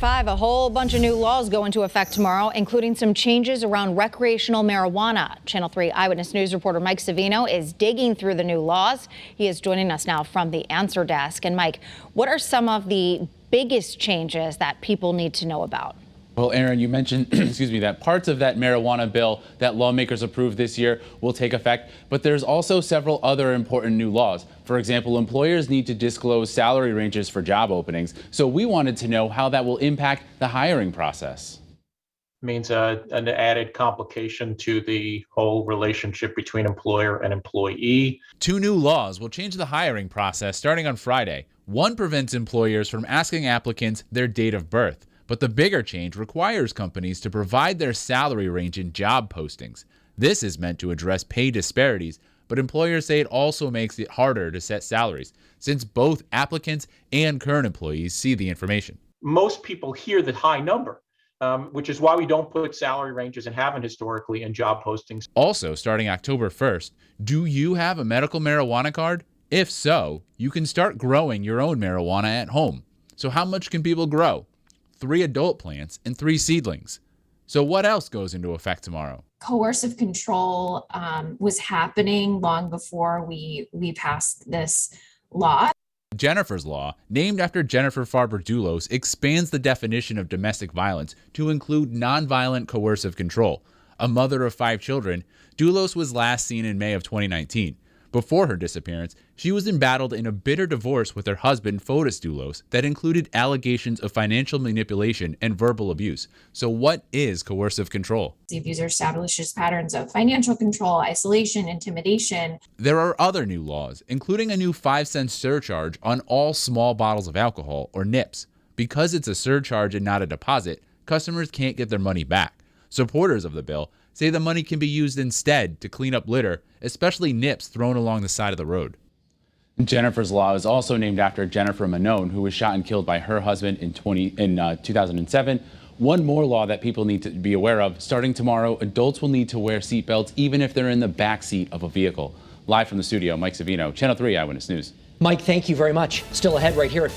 A whole bunch of new laws go into effect tomorrow, including some changes around recreational marijuana. Channel 3 Eyewitness News reporter Mike Savino is digging through the new laws. He is joining us now from the answer desk. And Mike, what are some of the biggest changes that people need to know about? Well, Aaron, you mentioned, that parts of that marijuana bill that lawmakers approved this year will take effect, but there's also several other important new laws. For example, employers need to disclose salary ranges for job openings. So we wanted to know how that will impact the hiring process. Means an added complication to the whole relationship between employer and employee. Two new laws will change the hiring process starting on Friday. One prevents employers from asking applicants their date of birth. But the bigger change requires companies to provide their salary range in job postings. This is meant to address pay disparities, but employers say it also makes it harder to set salaries, since both applicants and current employees see the information. Most people hear the high number, which is why we don't put salary ranges and haven't historically in job postings. Also, starting October 1st, do you have a medical marijuana card? If so, you can start growing your own marijuana at home. So how much can people grow? 3 adult plants and 3 seedlings. So what else goes into effect tomorrow? Coercive control was happening long before we passed this law. Jennifer's Law, named after Jennifer Farber Dulos, expands the definition of domestic violence to include nonviolent coercive control. A mother of 5 children, Dulos was last seen in May of 2019. Before her disappearance, she was embattled in a bitter divorce with her husband, Fotis Dulos, that included allegations of financial manipulation and verbal abuse. So what is coercive control? The abuser establishes patterns of financial control, isolation, intimidation. There are other new laws, including a new 5-cent surcharge on all small bottles of alcohol, or NIPS. Because it's a surcharge and not a deposit, customers can't get their money back. Supporters of the bill say the money can be used instead to clean up litter, especially nips thrown along the side of the road. Jennifer's Law is also named after Jennifer Manone, who was shot and killed by her husband in 2007. One more law that people need to be aware of: starting tomorrow, adults will need to wear seatbelts even if they're in the back seat of a vehicle. Live from the studio, Mike Savino, Channel 3 Eyewitness News. Mike, thank you very much. Still ahead right here at